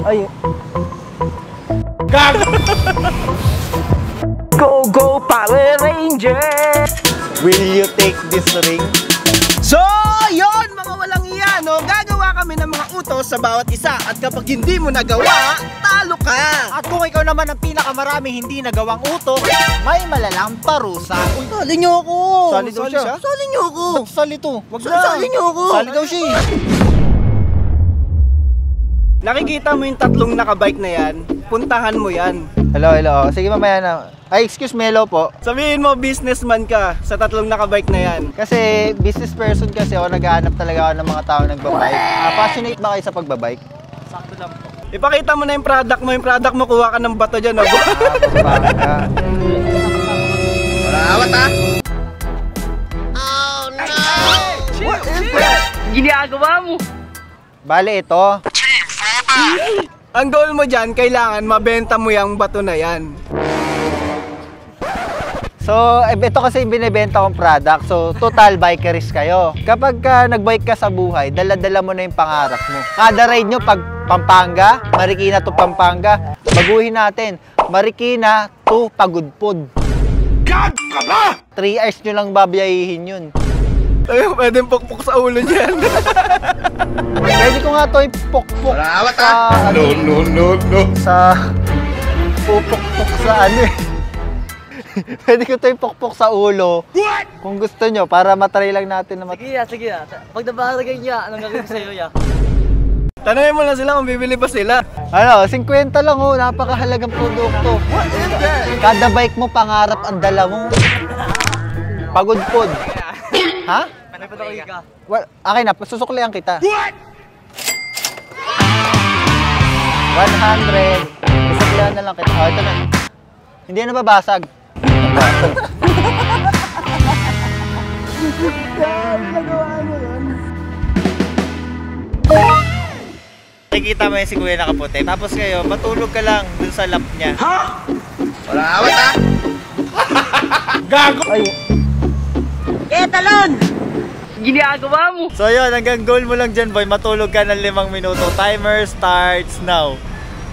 Ay. Gago! Go, go, Power Rangers! Will you take this ring? So, yon mga walang iya, no? Gagawa kami ng mga utos sa bawat isa. At kapag hindi mo nagawa, talo ka! At kung ikaw naman ang pinakamarami hindi nagawang utos, may malalang parusa. Uy, sali niyo ako! Sali daw siya. Sali niyo ako! Sali to. Wag na. Sali niyo ako! Sali daw siya. Nakikita mo yung tatlong nakabike na yan, puntahan mo yan. Hello, hello. Sige mamaya na. Ay, excuse me, hello po. Sabihin mo, businessman ka sa tatlong nakabike na yan. Kasi business person kasi ako, naghahanap talaga ako ng mga tao nagbabike. Passionate ba kayo sa pagbabike? Sakto lang po. Ipakita mo na yung product mo, kuha ka ng bato dyan, no? Baka. Wala awat ha? Oh no! What is that? Ginagawa mo? Bale, ito. Ang goal mo dyan, kailangan mabenta mo yung bato na yan. So, ito kasi yung binibenta kong product. So, total bikeries kayo. Kapag nag-bike ka sa buhay, dala-dala mo na yung pangarap mo. Kada ride nyo, pag Pampanga, Marikina to Pampanga, baguhin natin. Marikina to Pagudpod. Gag ka ba? 3 hours nyo lang babiyahihin yun. Ayun, pwedeng pukpuk sa ulo dyan. Pwede ko nga to ipukpuk Wala awat sa... ha? No. Sa... Pupukpuk sa ano eh. Pwede ko to ipukpuk sa ulo. What? Kung gusto nyo, para matry lang natin na Sige ya. Pag nabaharagay niya, anong gagawin ko sa'yo ya? Tanungin mo na sila kung bibili pa sila. Ano, 50 lang oh, napakahalagang produkto. What is that? Kada bike mo, pangarap ang dala mo. Pagudpod. Ha? Panapadoy ka. Well, okay na, susuklihan kita. What? 100. Susuklihan na lang kita. Oh, ito na. Hindi na babasag. Babasag. Nakikita mo yung si Kuya nakaputi. Tapos kayo, matulog ka lang dun sa lap niya. Ha? Wala awat ha? Gago! Ay, Ginagawa mo! So yun, hanggang goal mo lang dyan boy, matulog ka ng 5 minuto. Timer starts now.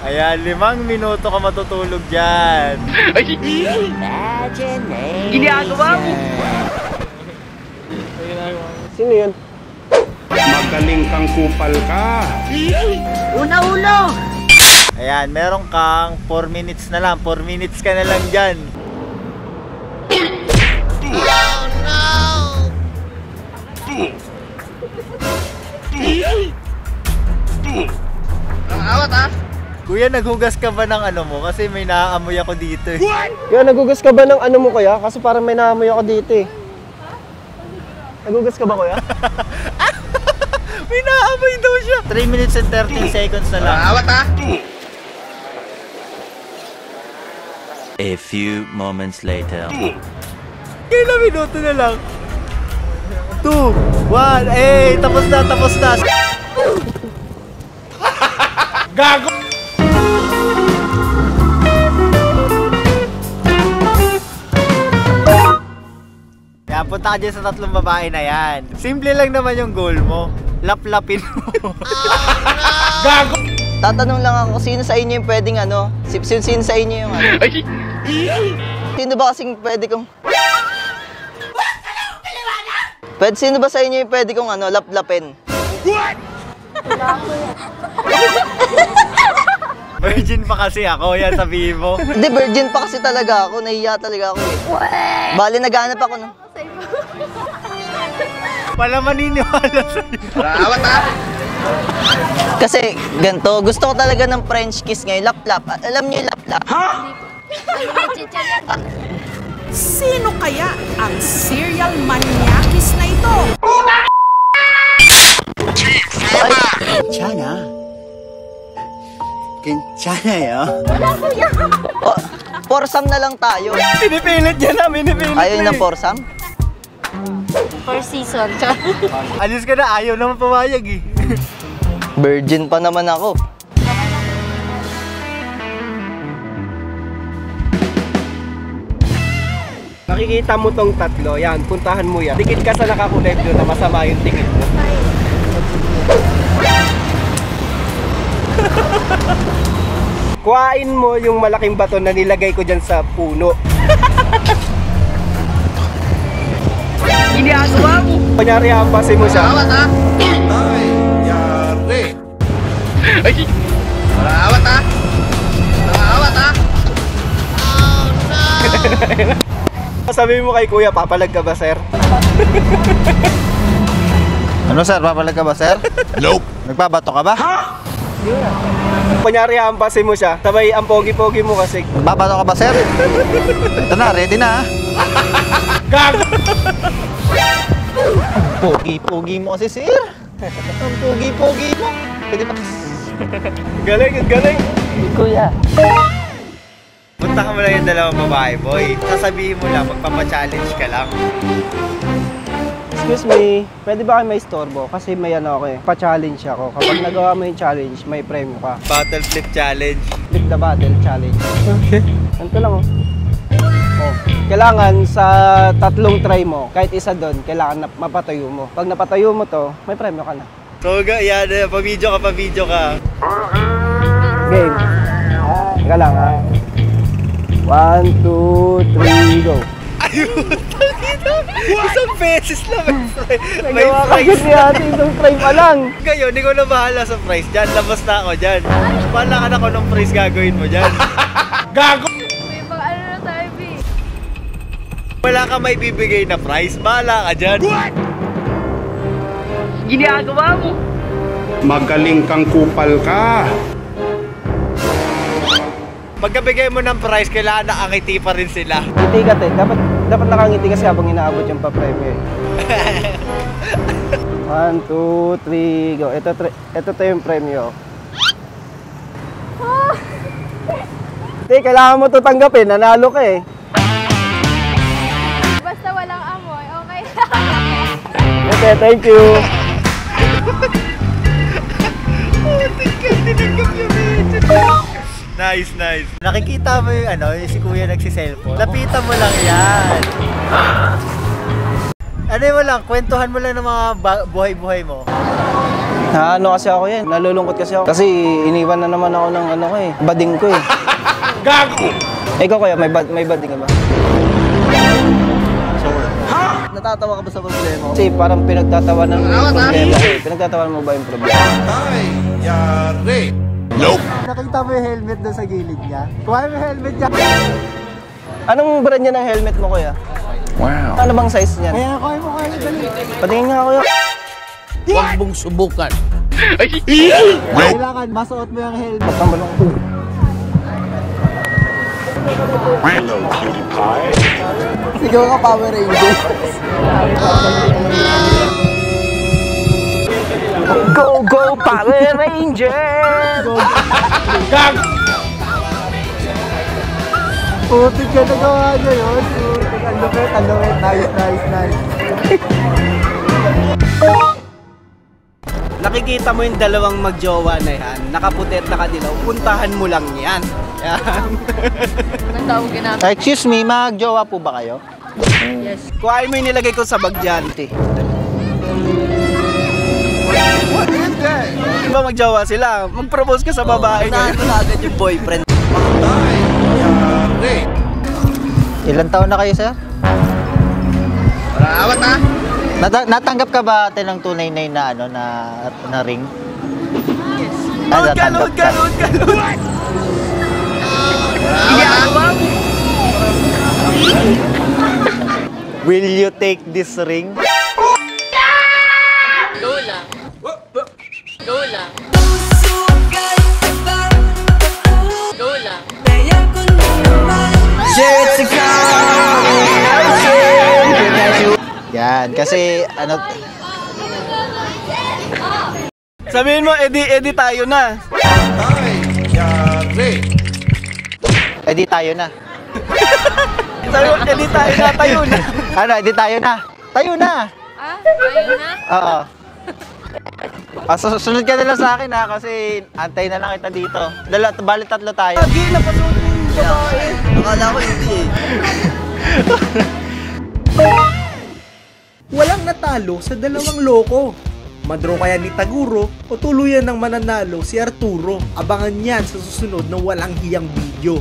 Ayan, 5 minuto ka matutulog dyan. Ginagawa mo! sino yun? Magaling kang kupal ka. Una-ulo! Ayan, meron kang 4 minutes na lang. 4 minutes ka na lang dyan. Wala awat ha? Kuya, naghugas ka ba ng ano mo? Kasi may naaamoy ako dito eh. Kaya nagugas ka ba ng ano mo kuya? Kasi parang may naamoy ako dito eh. Nagugas ka ba kuya? May naaamoy daw siya. 3 minutes and 13 seconds na lang. Wala awat ha? A few moments later. Kailan minuto na lang? 2, 1, eh, tapos na. Gago! Yan, punta ka dyan sa 3 babae na yan. Simple lang naman yung goal mo. Laplapin mo. Gago! Tatanong lang ako, sino sa inyo yung pwedeng ano? Sino sa inyo yung ano? Sino ba kasing pwede kong... Sino ba sa inyo yung pwede kong ano, laplapin? What? Virgin pa kasi ako, yan sabihin mo. Hindi, virgin pa kasi talaga ako. Nahiya talaga ako eh. Bali, naghanap ako no? Wala maniniwala sa'yo. Wala awat ha? Kasi ganito, gusto ko talaga ng French kiss ngayon, laplap. Alam niyo yung laplap? Ha? Sino kaya ang serial maniakis na ito? Kinchana yun. Oh, foursome na lang tayo. Pinipilit yan na, pinipilit Ayaw ng foursome? For season. Alis ka na, ayaw naman pumayag eh. Virgin pa naman ako. Nakikita mo tong tatlo, yan, puntahan mo yan. Dikit ka sa nakakulay blue na masama yung tingin mo. kuhain mo yung malaking bato na nilagay ko dyan sa puno. Ginagawa mo. Kunyari, hampasin mo siya. Awat ha? Ay, yari. Ay! Awat ha? Awat ha? Sabihin mo kay kuya, papalag ka ba, sir? Ano sir, papalag ka ba sir? Nope. Nagbabato ka ba? Kunyari, hampasin mo siya. Sabay, ang pogi-pogi mo kasi. Nagbabato ka ba sir? Ito na, ready na ha? Gago. Pogi-pogi mo kasi sir. Ang pogi-pogi mo. Pwede pa. Galing, galing. Kuya. Punta ka mo lang yung dalawang babae, boy. Sasabihin mo lang, magpapa-challenge ka lang. Excuse me, pwede ba kayo may istorbo? Kasi may ano ako eh, pa-challenge ako. Kapag nagawa mo yung challenge, may premyo ka. Battle flip challenge. Flip the battle challenge. Ganito lang oh. Oh. Kailangan sa 3 try mo, kahit isa doon, kailangan na mapatayo mo. Pag napatayo mo to, may premyo ka na. So, yan, pa-video ka. Game. Teka lang ha. 1, 2, 3, go. Ayun, isang beses lang may Nagawa ka prize ni ate, isang try pa lang. Ngayon, ikaw na bahala sa prize dyan. Labas na ako dyan. Bahala ka na kung anong prize gagawin mo dyan. Gago. May pang ano na tayo, B. Wala ka may bibigay na prize. Bahala ka dyan. Ginagawa mo. Magaling kang kupal ka. Pagkabigay mo ng prize, kailangan nakangiti pa rin sila. Ngiti ka te, dapat nakangiti kasi habang inaabot yung pa-premyo eh. 1, 2, 3, go. Ito yung premyo. Te, kailangan mo ito tanggapin, nanalo ka eh. Basta walang amoy, okay. Okay, thank you. Nice. Nakikita mo yung yung si kuya nagsiselfone. Lapitan mo lang yan. Mo lang, kwentuhan mo lang ng mga buhay-buhay mo. Ano kasi ako yan, nalulungkot kasi ako. Kasi iniwan na naman ako ng bading ko eh. Gago. Ikaw kaya, may bading ka ba? Natatawa ka ba sa problema ko? Kasi parang pinagtatawanan mo yung problema eh. Pinagtatawanan mo ba yung problema? Ay, yari. Nope. Nakita mo yung helmet doon sa gilid niya? Kuha mo yung helmet niya. Anong brand niya ng helmet mo kuya? Wow. Ano bang size niyan? Kaya kuha mo kaya dali. Patingin nga kuya. Huwag mong subukan. Kailangan masuot mo yung helmet. Pagkambalong ko. Hello, cutie pie. Sigaw ka, Power Ranger. Go, Power Ranger! Gago. Putik ka nagawa niya yun. Putik, ang lupit. Nice. Nakikita mo yung dalawang magjowa na yan. Nakaputi at nakadilaw. Puntahan mo lang yan. Yan. Anong tawag ginagawa? Excuse me, magjowa po ba kayo? Yes. Kuhain mo yung nilagay ko sa bag dyan. Di ba magjowa sila? Mag-propose ka sa babae Saan niya. ko na agad yung boyfriend? Ay, yari. Ilan taon na kayo sir? Awat ha? Natanggap ka ba ate ng 299 na ring? Yes. Load ka. Ginagawa mo. Will you take this ring? Go lang. Go lang. Go lang. Yan, kasi Sabihin mo, edi tayo na. Ay, yari. edi tayo na. Sabi mo, edi tayo na. Edi tayo na. Tayo na. Ah, ayun na. Oo. Susunod ka na lang sa akin ha, kasi antay na lang kita dito. Bali 3 tayo. Lagi na pasunod yung babae. Akala ko hindi eh. Walang natalo sa dalawang loko. Madraw kaya ni Taguro o tuluyan ng mananalo si Arturo? Abangan yan sa susunod na walang hiyang video.